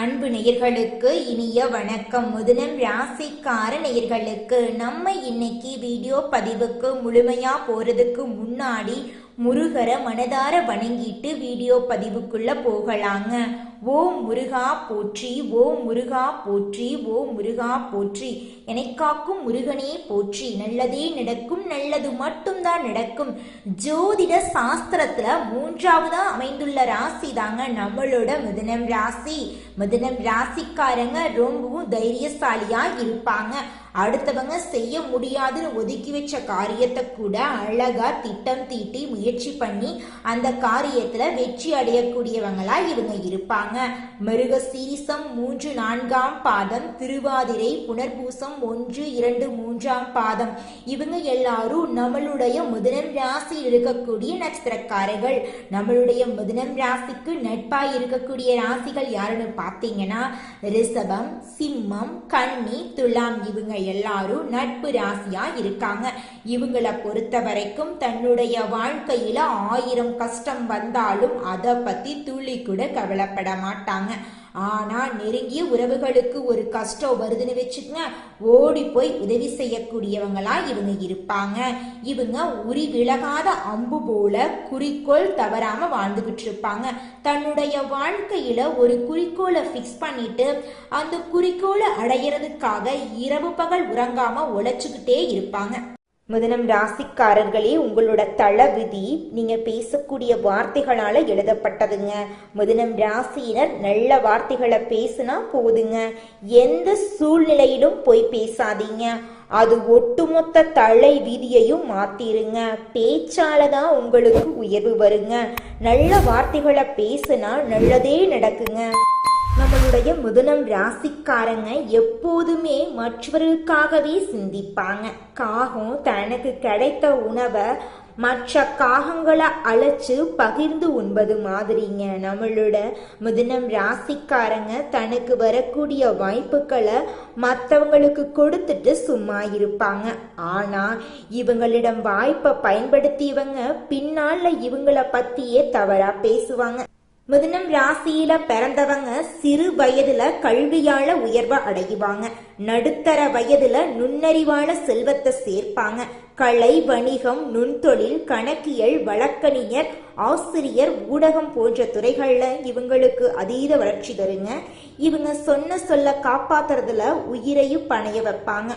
அன்பு நேயர்களுக்கு இனிய வணக்கம். மிதுனம் ராசிக்கார நேயர்களுக்கு நம்ம இன்னைக்கு வீடியோ பதிவுக்கு முழுமையா போறதுக்கு முன்னாடி முருகரை மனதார வணங்கிட்டு வீடியோ பதிவுக்குள்ள போகலாங்க. ஓம் முருகா போற்றி, ஓம் முருகா போற்றி, ஓம் முருகா போற்றி, என்னை காக்கும் முருகனே போற்றி. நல்லதே நடக்கும், நல்லது மட்டும்தான் நடக்கும். ஜோதிட சாஸ்திரத்துல மூன்றாவதா அமைந்துள்ள ராசி தாங்க நம்மளோட மிதுனம் ராசி. மிதுனம் ராசிக்காரங்க ரொம்பவும் தைரியசாலியா இருப்பாங்க. அடுத்தவங்க செய்ய முடியாதுன்னு ஒதுக்கி வச்ச காரியத்தை கூட அழகா திட்டம் தீட்டி முயற்சி பண்ணி அந்த காரியத்துல வெற்றி அடையக்கூடியவங்களா இவங்க இருப்பாங்க. மிருகசீரிசம் 3, 4ஆம் பாதம், திருவாதிரை, புனர்பூசம் 1, 2, 3ஆம் பாதம், இவங்க எல்லாரும் நம்மளுடைய மிதுனம் ராசியில் இருக்கக்கூடிய நட்சத்திரக்காரர்கள். நம்மளுடைய மிதுனம் ராசிக்கு நட்பாய் இருக்கக்கூடிய ராசிகள் யாருன்னு பார்த்தீங்கன்னா ரிஷபம், சிம்மம், கன்னி, துலாம், இவங்க எல்லாரும் நட்பு ராசியா இருக்காங்க. இவங்களை பொறுத்த வரைக்கும் தன்னுடைய வாழ்க்கையில 1000 கஷ்டம் வந்தாலும் அதை பத்தி துளி கூட கவலைப்பட மாட்டாங்க. ஆனா நெருங்கிய உறவுகளுக்கு ஒரு கஷ்டம் வருதுன்னு வச்சுக்கங்க, ஓடி போய் உதவி செய்யக்கூடியவங்களா இவங்க இருப்பாங்க. இவங்க உரி விலகாத அம்பு போல குறிக்கோள் தவறாம வாழ்ந்துகிட்டு இருப்பாங்க. தன்னுடைய வாழ்க்கையில ஒரு குறிக்கோளை பிக்ஸ் பண்ணிட்டு அந்த குறிக்கோளை அடையிறதுக்காக இரவு பகல் உறங்காம உழைச்சுக்கிட்டே இருப்பாங்க. மிதுனம் ராசிக்காரர்களே, உங்களோட தளவிதி நீங்க பேசக்கூடிய வார்த்தைகளால எழுதப்பட்டதுங்க. மிதுனம் ராசியினர் நல்ல வார்த்தைகளை பேசினா போதுங்க. எந்த சூழ்நிலையிலும் போய் பேசாதீங்க. அது ஒட்டுமொத்த தலை விதியையும் மாத்திருங்க. பேச்சாலதான் உங்களுக்கு உயர்வு வருங்க. நல்ல வார்த்தைகளை பேசினா நல்லதே நடக்குங்க. நம்மளுடைய மிதுனம் ராசிக்காரங்க எப்போதுமே மற்றவர்களுக்காகவே சிந்திப்பாங்க. காகம் தனக்கு கிடைத்த உணவை மற்ற காகங்களை அழைச்சு பகிர்ந்து உண்பது மாதிரிங்க நம்மளோட மிதுனம் ராசிக்காரங்க தனக்கு வரக்கூடிய வாய்ப்புகளை மற்றவங்களுக்கு கொடுத்துட்டு சும்மா இருப்பாங்க. ஆனா இவங்களிடம் வாய்ப்பை பயன்படுத்தியவங்க பின்னால இவங்கள பத்தியே தவறா பேசுவாங்க. மிதுனம் ராசியில பிறந்தவங்க சிறு வயதுல கல்வியால உயர்வை அடைவாங்க. நடுத்தர வயதுல நுண்ணறிவான செல்வத்தை சேர்ப்பாங்க. கலை, வணிகம், நுண்தொழில், கணக்கியல், வழக்கறிஞர், ஆசிரியர், ஊடகம் போன்ற துறைகள்ல இவங்களுக்கு அதீத வளர்ச்சி தருங்க. இவங்க சொன்ன சொல்ல காப்பாத்துறதுல உயிரையும் பணைய வைப்பாங்க.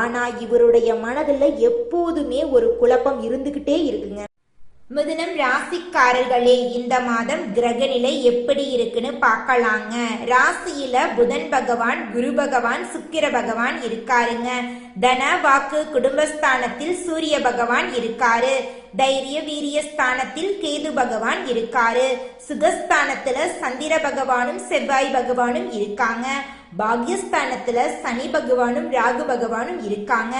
ஆனா இவருடைய மனதுல எப்போதுமே ஒரு குழப்பம் இருந்துகிட்டே இருக்குங்க. மிதுனம் ராசிக்காரர்களே, இந்த மாதம் கிரக நிலை எப்படி இருக்குன்னு பார்க்கலாங்க. ராசியில புதன் பகவான், குரு பகவான், சுக்கிர பகவான் இருக்காருங்க. தன, வாக்கு, குடும்பஸ்தானத்தில் சூரிய பகவான் இருக்காரு. தைரிய வீரிய ஸ்தானத்தில் கேது பகவான் இருக்காரு. சுகஸ்தானத்துல சந்திர பகவானும் செவ்வாய் பகவானும் இருக்காங்க. பாக்யஸ்தானத்துல சனி பகவானும் ராகு பகவானும் இருக்காங்க.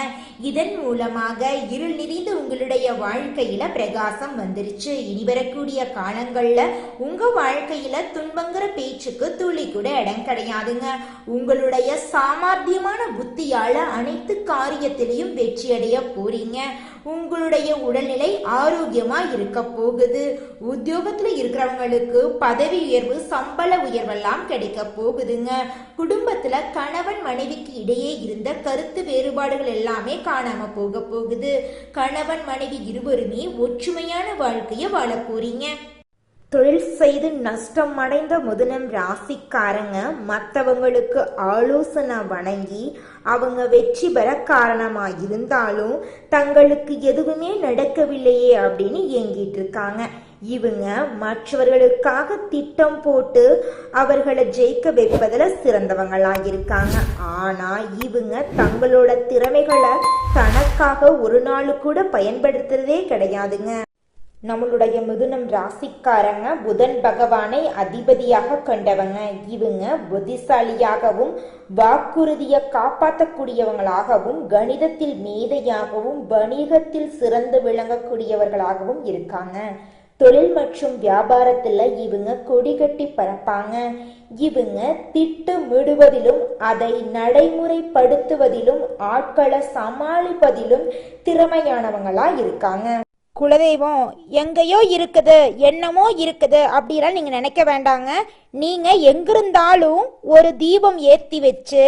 இதன் மூலமாக இருள் நிறைந்த உங்களுடைய வாழ்க்கையில பிரகாசம் வந்துருச்சு. இனி வரக்கூடிய காலங்கள்ல உங்க வாழ்க்கையில துன்பங்கிற பேச்சுக்கு துளி கூட இடம் கிடையாதுங்க. உங்களுடைய சாமர்த்தியமான புத்தியால அனைத்து காரியத்திலையும் வெற்றி அடைய போறீங்க. உங்களுடைய உடல்நிலை ஆரோக்கியமா இருக்க போகுது. உத்தியோகத்துல இருக்கிறவங்களுக்கு பதவி உயர்வு, சம்பள உயர்வெல்லாம் கிடைக்க போகுதுங்க. குடும்பத்துல கணவன் மனைவிக்கு இடையே இருந்த கருத்து வேறுபாடுகள் எல்லாமே காணாம போக போகுது. கணவன் மனைவி இருவருமே ஒற்றுமையான வாழ்க்கைய வாழ போறீங்க. தொழில் செய்து நஷ்டம் அடைந்த மிதுனம் ராசிக்காரங்க மற்றவங்களுக்கு ஆலோசனை வழங்கி அவங்க வெற்றி பெற காரணமா இருந்தாலும் தங்களுக்கு எதுவுமே நடக்கவில்லையே அப்படின்னு ஏங்கிட்டு இருக்காங்க. இவங்க மற்றவர்களுக்காக திட்டம் போட்டு அவர்களை ஜெயிக்க வைப்பதில் சிறந்தவங்களா இருக்காங்க. ஆனா இவங்க தங்களோட திறமைகளை தனக்காக ஒரு நாள் கூட பயன்படுத்துறதே கிடையாதுங்க. நம்மளுடைய மிதுனம் ராசிக்காரங்க புதன் பகவானை அதிபதியாக கொண்டவங்க. இவங்க புத்திசாலியாகவும் வாக்குறுதியை காப்பாற்றக்கூடியவங்களாகவும் கணிதத்தில் மேதையாகவும் வணிகத்தில் சிறந்து விளங்கக்கூடியவர்களாகவும் இருக்காங்க. தொழில் மற்றும் வியாபாரத்துல இவங்க கொடி கட்டி பறப்பாங்க. இவங்க திட்டமிடுவதிலும் அதை நடைமுறைப்படுத்துவதிலும் ஆட்களை சமாளிப்பதிலும் திறமையானவங்களா இருக்காங்க. குலதெய்வம் எங்கேயோ இருக்குது, என்னமோ இருக்குது அப்படிலாம் நீங்க நினைக்க வேண்டாங்க. நீங்க எங்கிருந்தாலும் ஒரு தீபம் ஏத்தி வச்சு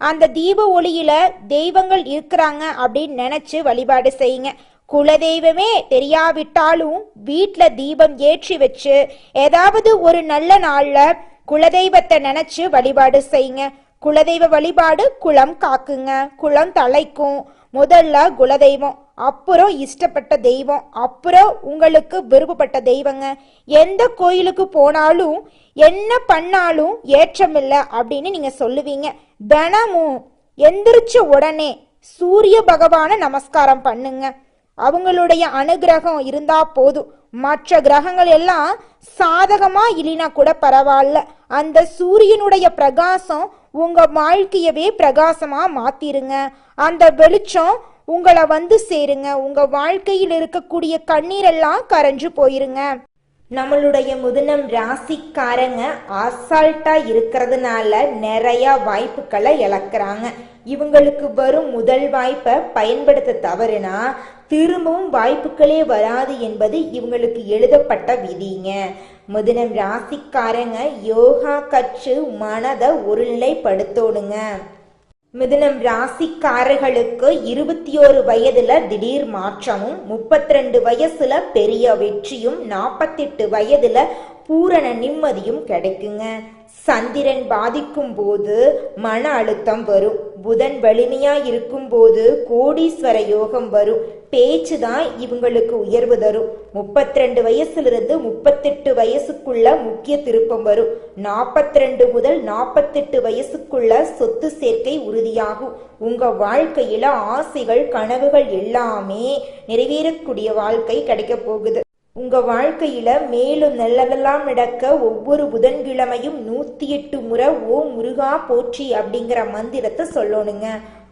அந்த தீப ஒளியில தெய்வங்கள் இருக்கிறாங்க அப்படின்னு நினைச்சு வழிபாடு செய்யுங்க. குலதெய்வமே தெரியாவிட்டாலும் வீட்டில் தீபம் ஏற்றி வச்சு ஏதாவது ஒரு நல்ல நாள்ல குலதெய்வத்தை நினைச்சு வழிபாடு செய்யுங்க. குலதெய்வ வழிபாடு குலம் காக்குங்க, குலம் தலைக்கும். முதல்ல குலதெய்வம், அப்புறம் இஷ்டப்பட்ட தெய்வம், அப்புறம் உங்களுக்கு விருப்பப்பட்ட தெய்வங்க. எந்த கோயிலுக்கு போனாலும் என்ன பண்ணாலும் ஏற்றமில்லை அப்படின்னு நீங்க சொல்லுவீங்க. தினமும் எந்திரிச்ச உடனே சூரிய பகவான நமஸ்காரம் பண்ணுங்க. அவங்களுடைய அனுகிரகம் இருந்தா போதும். மற்ற கிரகங்கள் எல்லாம் சாதகமா இல்லைனா கூட பரவாயில்ல, அந்த சூரியனுடைய பிரகாசம் உங்க வாழ்க்கையவே பிரகாசமா மாத்திருங்க. அந்த வெளிச்சம் உங்களை வந்து சேருங்க. உங்க வாழ்க்கையில் இருக்கக்கூடிய கண்ணீரெல்லாம் கரைஞ்சு போயிருங்க. நம்மளுடைய மிதுனம் ராசிக்காரங்க அசால்ட்டா இருக்கிறதுனால நிறைய வாய்ப்புகளை இழக்கிறாங்க. இவங்களுக்கு வரும் முதல் வாய்ப்பை பயன்படுத்த தவறுனா திரும்பவும் வாய்ப்புகளே வராது என்பது இவங்களுக்கு எழுதப்பட்ட விதிங்க. மிதுனம் ராசிக்காரங்க யோகா கற்று மனதை ஒருநிலைப்படுத்தணுங்க. மிதுனம் ராசிக்காரர்களுக்கு 21 வயதுல திடீர் மாற்றமும், 32 வயசுல பெரிய வெற்றியும், 48 வயதுல பூரண நிம்மதியும் கிடைக்குங்க. சந்திரன் பாதிக்கும் போது மன அழுத்தம் வரும். புதன் வலிமையா இருக்கும் போது கோடீஸ்வர யோகம் வரும். பேச்சு தான் இவங்களுக்கு உயர்வு தரும். 32 வயசுலிருந்து 38 வயசுக்குள்ள முக்கிய திருப்பம் வரும். 42 முதல் 48 வயசுக்குள்ள சொத்து சேர்க்கை உறுதியாகும். உங்க வாழ்க்கையில ஆசைகள் கனவுகள் எல்லாமே நிறைவேறக்கூடிய வாழ்க்கை கிடைக்க போகுது. உங்க வாழ்க்கையில மேலும் நல்லதெல்லாம் நடக்க ஒவ்வொரு புதன்கிழமையும் 108 முறை ஓ முருகா போற்றி அப்படிங்கிற மந்திரத்தை சொல்லணுங்க.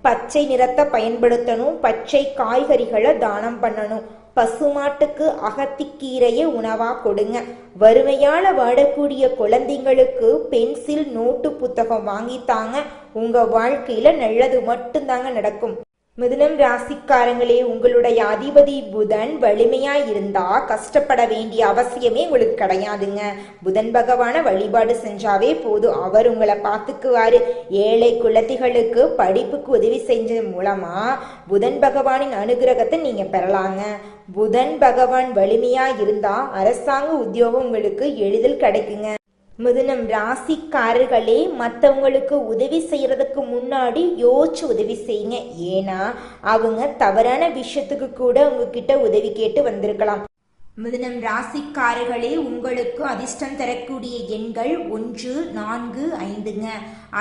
பச்சை நிறத்தை பயன்படுத்தணும். பச்சை காய்கறிகளை தானம் பண்ணணும். பசுமாட்டுக்கு அகத்திக்கீரையை உணவா கொடுங்க. வறுமையால வாடக்கூடிய குழந்தைங்களுக்கு பென்சில் நோட்டு புத்தகம் வாங்கித்தாங்க. உங்க வாழ்க்கையில நல்லது மட்டும்தாங்க நடக்கும். மிதுனம் ராசிக்காரங்களே, உங்களுடைய அதிபதி புதன் வலிமையா இருந்தா கஷ்டப்பட வேண்டிய அவசியமே உங்களுக்கு கிடையாதுங்க. புதன் பகவான வழிபாடு செஞ்சாவே போதும், அவர் உங்களை பார்த்துக்குவாரு. ஏழை குழந்தைகளுக்கு படிப்புக்கு உதவி செஞ்ச மூலமா புதன் பகவானின் அனுகிரகத்தை நீங்க பெறலாங்க. புதன் பகவான் வலிமையா இருந்தா அரசாங்க உத்தியோகம் உங்களுக்கு எளிதில் கிடைக்குங்க. மிதுனம் ராசிக்காரர்களே, மற்றவங்களுக்கு உதவி செய்யறதுக்கு முன்னாடி யோசிச்சு உதவி செய்யுங்க. ஏன்னா அவங்க தவறான விஷயத்துக்கு கூட உங்ககிட்ட உதவி கேட்டு வந்திருக்கலாம். மிதுனம் ராசிக்காரர்களே, உங்களுக்கு அதிர்ஷ்டம் தரக்கூடிய எண்கள் 1, 4, 5ங்க.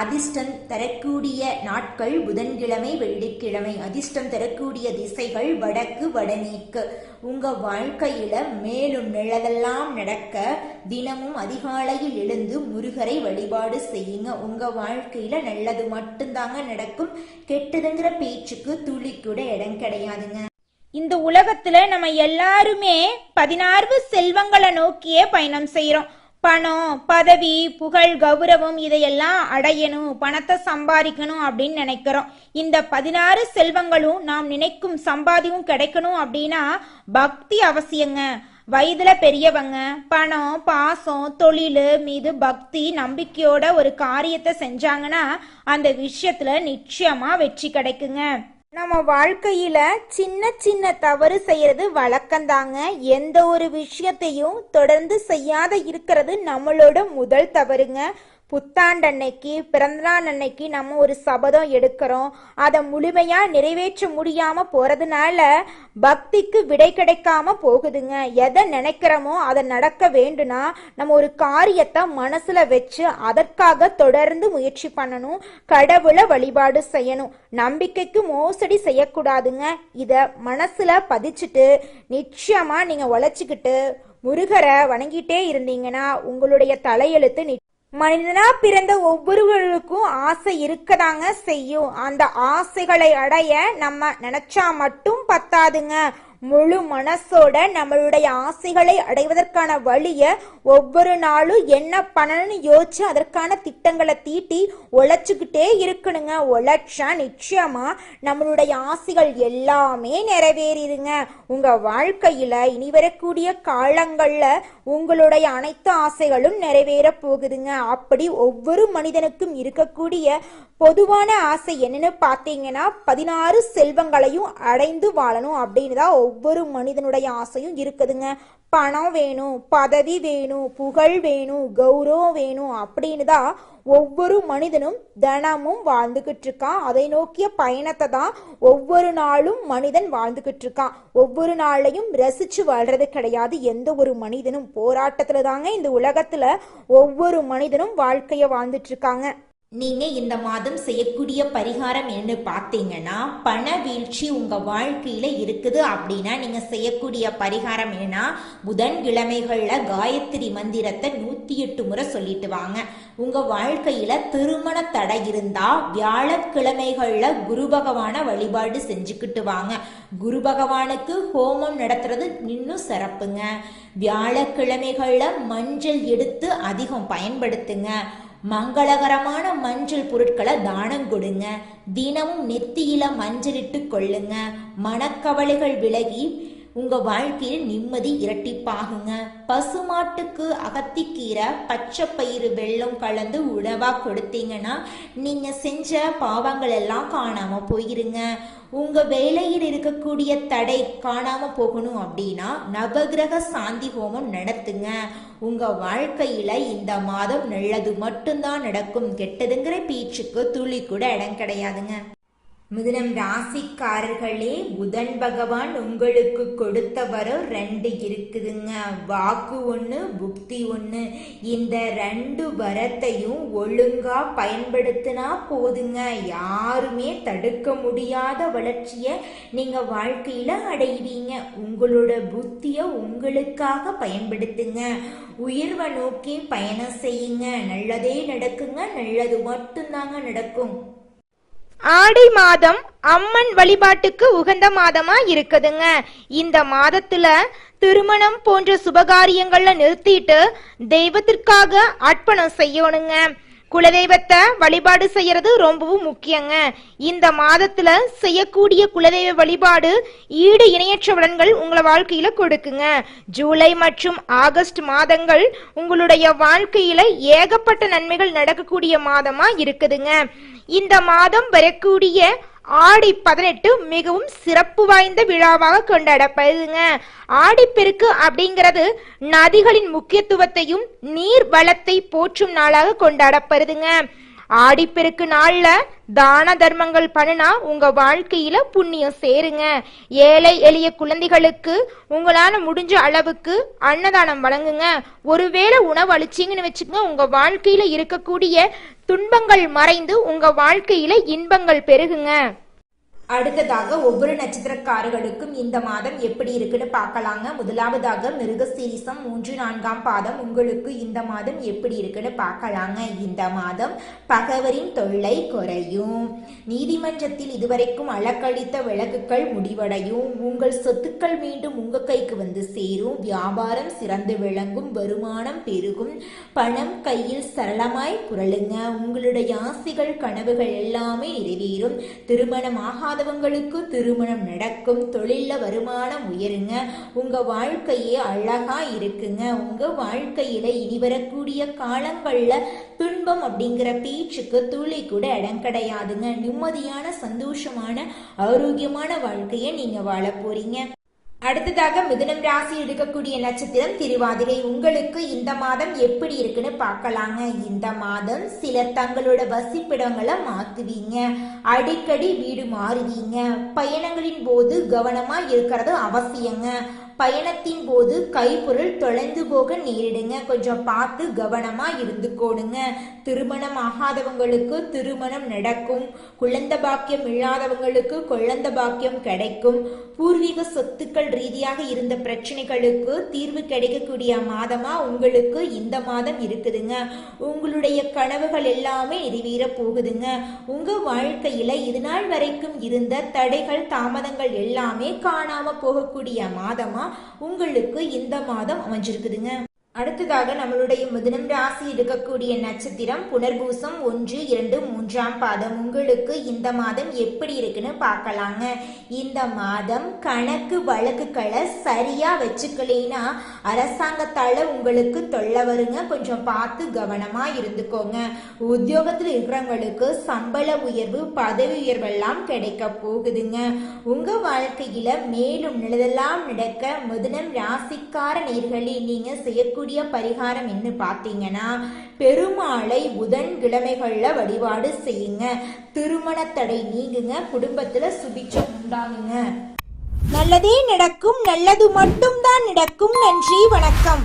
அதிர்ஷ்டம் தரக்கூடிய நாட்கள் புதன்கிழமை, வெள்ளிக்கிழமை. அதிர்ஷ்டம் தரக்கூடிய திசைகள் வடக்கு, வடமேற்கு. உங்க வாழ்க்கையில மேலும் நல்லதெல்லாம் நடக்க தினமும் அதிகாலையில் எழுந்து முருகரை வழிபாடு செய்யுங்க. உங்க வாழ்க்கையில நல்லது மட்டும்தாங்க நடக்கும். கெட்டதுங்கிற பேச்சுக்கு துளி கூட இடம் கிடையாதுங்க. இந்த உலகத்துல நம்ம எல்லாருமே 16 செல்வங்களை நோக்கியே பயணம் செய்யறோம். பணம், பதவி, புகழ், கௌரவம் இதையெல்லாம் அடையணும், பணத்தை சம்பாதிக்கணும் அப்படின்னு நினைக்கிறோம். இந்த 16 செல்வங்களும் நாம் நினைக்கும் சம்பாதியும் கிடைக்கணும் அப்படின்னா பக்தி அவசியங்க. வயதுல பெரியவங்க பணம், பாசம், தொழில் மீது பக்தி நம்பிக்கையோட ஒரு காரியத்தை செஞ்சாங்கன்னா அந்த விஷயத்துல நிச்சயமா வெற்றி கிடைக்குங்க. நம்ம வாழ்க்கையில சின்ன சின்ன தவறு செய்யறது வழக்கம்தாங்க. எந்த ஒரு விஷயத்தையும் தொடர்ந்து செய்யாத இருக்கிறது நம்மளோட முதல் தவறுங்க. புத்தாண்டு அன்னைக்கு, பிறந்தநாள் அன்னைக்கு நம்ம ஒரு சபதம் எடுக்கிறோம். அதை முழுமையா நிறைவேற்ற முடியாம போறதுனால பக்திக்கு விடை கிடைக்காம போகுதுங்க. எதை நினைக்கிறோமோ அதை நடக்க வேண்டும்னா நம்ம ஒரு காரியத்தை மனசுல வச்சு அதற்காக தொடர்ந்து முயற்சி பண்ணணும். கடவுளை வழிபாடு செய்யணும். நம்பிக்கைக்கு மோசடி செய்யக்கூடாதுங்க. இத மனசுல பதிச்சுட்டு நிச்சயமா நீங்க உழைச்சிக்கிட்டு முருகரை வணங்கிட்டே இருந்தீங்கன்னா உங்களுடைய தலையெழுத்து மனிதனா பிறந்த ஒவ்வொருவருக்கும் ஆசை இருக்கதாங்க செய்யும். அந்த ஆசைகளை அடைய நம்ம நினைச்சா மட்டும் பத்தாதுங்க. முழு மனசோட நம்மளுடைய ஆசைகளை அடைவதற்கான வழியை ஒவ்வொரு நாளும் என்ன பண்ணணும்னு யோசிச்சு அதற்கான திட்டங்களை தீட்டி உழைச்சுக்கிட்டே இருக்கணுங்க. உழைச்சா நிச்சயமா நம்மளுடைய ஆசைகள் எல்லாமே நிறைவேறிடுங்க. உங்க வாழ்க்கையில இனி வரக்கூடிய காலங்கள்ல உங்களுடைய அனைத்து ஆசைகளும் நிறைவேற போகுதுங்க. அப்படி ஒவ்வொரு மனிதனுக்கும் இருக்கக்கூடிய பொதுவான ஆசை என்னன்னு பார்த்தீங்கன்னா 16 செல்வங்களையும் அடைந்து வாழணும் அப்படின்னு தான் ஒவ்வொரு மனிதனுடைய ஆசையும் இருக்குதுங்க. பணம் வேணும், பதவி வேணும், புகழ் வேணும், கௌரவம் வேணும் அப்படின்னு தான் ஒவ்வொரு மனிதனும் தினமும் வாழ்ந்துகிட்டு இருக்கான். அதை நோக்கிய பயணத்தை தான் ஒவ்வொரு நாளும் மனிதன் வாழ்ந்துகிட்டு இருக்கான். ஒவ்வொரு நாளையும் ரசிச்சு வாழ்றது கிடையாது எந்த ஒரு மனிதனும். போராட்டத்துல தாங்க இந்த உலகத்துல ஒவ்வொரு மனிதனும் வாழ்க்கைய வாழ்ந்துட்டு இருக்காங்க. நீங்க இந்த மாதம் செய்யக்கூடிய பரிகாரம் என்ன பார்த்தீங்கன்னா, பண வீழ்ச்சி உங்க வாழ்க்கையில இருக்குது அப்படின்னா நீங்க செய்யக்கூடிய பரிகாரம் என்னன்னா, புதன்கிழமைகள்ல காயத்ரி மந்திரத்தை 108 முறை சொல்லிட்டு வாங்க. உங்க வாழ்க்கையில திருமண தடை இருந்தா வியாழக்கிழமைகள்ல குரு பகவான வழிபாடு செஞ்சுக்கிட்டு வாங்க. குரு பகவானுக்கு ஹோமம் நடத்துறது இன்னும் சிறப்புங்க. வியாழக்கிழமைகள்ல மஞ்சள் எடுத்து அதிகம் பயன்படுத்துங்க. மங்களகரமான மஞ்சள் பொருட்களை தானம் கொடுங்க. தினமும் நெத்தியில மஞ்சளிட்டு கொள்ளுங்க. மனக்கவலைகள் விலகி உங்க வாழ்க்கையில் நிம்மதி இரட்டிப்பாகுங்க. பசுமாட்டுக்கு அகத்திக்கீரை பச்சை பயிறு வெல்லம் கலந்து உணவா கொடுத்தீங்கன்னா நீங்க செஞ்ச பாவங்கள் எல்லாம் காணாம போயிருங்க. உங்க வேலையில் இருக்கக்கூடிய தடை காணாம போகணும் அப்படின்னா நவகிரக சாந்தி ஹோமம் நடத்துங்க. உங்க வாழ்க்கையில இந்த மாதம் நல்லது மட்டும்தான் நடக்கும். கெட்டதுங்கிற பேச்சுக்கு துளி கூட இடம் கிடையாதுங்க. மிதுனம் ராசிக்காரர்களே, புதன் பகவான் உங்களுக்கு கொடுத்த வரம் 2 இருக்குதுங்க. வாக்கு 1, புக்தி 1. இந்த 2 வரத்தையும் ஒழுங்கா பயன்படுத்தினா போதுங்க. யாருமே தடுக்க முடியாத வளர்ச்சியை நீங்க வாழ்க்கையில அடைவீங்க. உங்களோட புத்திய உங்களுக்காக பயன்படுத்துங்க. உயர்வை நோக்கி பயணம் செய்யுங்க. நல்லதே நடக்குங்க. நல்லது மட்டும்தாங்க நடக்கும். ஆடி மாதம் அம்மன் வழிபாட்டுக்கு உகந்த மாதமா இருக்குதுங்க. இந்த மாதத்துல திருமணம் போன்ற சுபகாரியங்கள்ல நிறுத்திட்டு தெய்வத்திற்காக அர்ப்பணம் செய்யணுங்க. குலதெய்வத்தை வழிபாடு செய்யறது ரொம்பவும் முக்கியங்க. இந்த மாதத்துல செய்யக்கூடிய குலதெய்வ வழிபாடு ஈடு இணையற்ற பலன்கள் உங்களை வாழ்க்கையில கொடுக்குங்க. ஜூலை மற்றும் ஆகஸ்ட் மாதங்கள் உங்களுடைய வாழ்க்கையில ஏகப்பட்ட நன்மைகள் நடக்கக்கூடிய மாதமா இருக்குதுங்க. இந்த மாதம் வரக்கூடிய ஆடி 18 மிகவும் சிறப்பு வாய்ந்த விழாவாக கொண்டாடப்படுதுங்க. ஆடிப்பெருக்கு அப்படிங்கிறது நதிகளின் முக்கியத்துவத்தையும் நீர் வளத்தை போற்றும் நாளாக கொண்டாடப்படுதுங்க. ஆடிப்பெருக்கு நாள்ல தான தர்மங்கள் பண்ணினா உங்க வாழ்க்கையில புண்ணியம் சேருங்க. ஏழை எளிய குழந்தைகளுக்கு உங்களால முடிஞ்ச அளவுக்கு அன்னதானம் வழங்குங்க. ஒருவேளை உணவு அளிச்சிங்கன்னு வச்சுக்கோங்க, உங்க வாழ்க்கையில இருக்கக்கூடிய துன்பங்கள் மறைந்து உங்க வாழ்க்கையில இன்பங்கள் பெருகுங்க. அடுத்ததாக ஒவ்வொரு நட்சத்திரக்காரர்களுக்கும் இந்த மாதம் எப்படி இருக்குன்னு பார்க்கலாங்க. முதலாவதாக மிருகசீரிசம் 3, 4ஆம் பாதம் உங்களுக்கு இந்த மாதம் எப்படி இருக்குன்னு பார்க்கலாங்க. இந்த மாதம் பகைவரின் தொல்லை குறையும். நீதிமன்றத்தில் இதுவரைக்கும் அலக்கழித்த வழக்குகள் முடிவடையும். உங்கள் சொத்துக்கள் மீண்டும் உங்க கைக்கு வந்து சேரும். வியாபாரம் சிறந்து விளங்கும். வருமானம் பெருகும். பணம் கையில் சரளமாய் புரளுங்க. உங்களுடைய ஆசைகள் கனவுகள் எல்லாமே நிறைவேறும். திருமணம் ஆகாதவங்களுக்கு திருமணம் நடக்கும். தொழில வருமானம் உயருங்க. உங்க வாழ்க்கையே அழகா இருக்குங்க. உங்க வாழ்க்கையில இனி வரக்கூடிய காலங்கள்ல துன்பம் அப்படிங்கிற பேச்சுக்கு துளி கூட இடம் கிடையாதுங்க. நிம்மதியான சந்தோஷமான ஆரோக்கியமான வாழ்க்கையை நீங்க வாழ போறீங்க. அடுத்ததாக மிதுனம் ராசி இருக்கக்கூடிய நட்சத்திரம் திருவாதிரை. உங்களுக்கு இந்த மாதம் எப்படி இருக்குன்னு பார்க்கலாங்க. இந்த மாதம் சிலர் தங்களோட வசிப்பிடங்களை மாத்துவீங்க. அடிக்கடி வீடு மாறுவீங்க. பயணங்களின் போது கவனமா இருக்கிறது அவசியங்க. பயணத்தின் போது கைப்பொருள் தொலைந்து போக நேரிடுங்க, கொஞ்சம் பார்த்து கவனமா இருந்துக்கோணுங்க. திருமணம் ஆகாதவங்களுக்கு திருமணம் நடக்கும். குழந்தை பாக்கியம் இல்லாதவங்களுக்கு குழந்தை பாக்கியம் கிடைக்கும். பூர்வீக சொத்துக்கள் ரீதியாக இருந்த பிரச்சனைகளுக்கு தீர்வு கிடைக்கக்கூடிய மாதமா உங்களுக்கு இந்த மாதம் இருக்குதுங்க. உங்களுடைய கனவுகள் எல்லாமே நிறைவேற போகுதுங்க. உங்க வாழ்க்கையில இது நாள் வரைக்கும் இருந்த தடைகள் தாமதங்கள் எல்லாமே காணாம போகக்கூடிய மாதமா உங்களுக்கு இந்த மாதம் அமைஞ்சிருக்குதுங்க. அடுத்ததாக நம்மளுடைய மிதுனம் ராசி இருக்கக்கூடிய நட்சத்திரம் புனர்பூசம் 1, 2, 3ஆம் பாதம். உங்களுக்கு இந்த மாதம் எப்படி இருக்குன்னு பார்க்கலாங்க. இந்த மாதம் கணக்கு வழக்குகளை சரியா வச்சுக்கலைன்னா அரசாங்கத்தால உங்களுக்கு தொல்லை வருங்க, கொஞ்சம் பார்த்து கவனமா இருந்துக்கோங்க. உத்தியோகத்தில் இருக்கிறவங்களுக்கு சம்பள உயர்வு பதவி உயர்வெல்லாம் கிடைக்க போகுதுங்க. உங்க வாழ்க்கையில மேலும் நல்லதெல்லாம் நடக்க மிதுனம் ராசிக்கார நேயர்களே நீங்க செய்யக்கூடிய பரிகாரம் என்ன பார்த்தீங்கன்னா, பெருமாளை புதன்கிழமைகள்ல வழிபாடு செய்யுங்க. திருமண தடை நீங்குங்க, குடும்பத்துல சுபிட்சம் உண்டாகுங்க. நல்லதே நடக்கும், நல்லது மட்டும்தான் நடக்கும். நன்றி, வணக்கம்.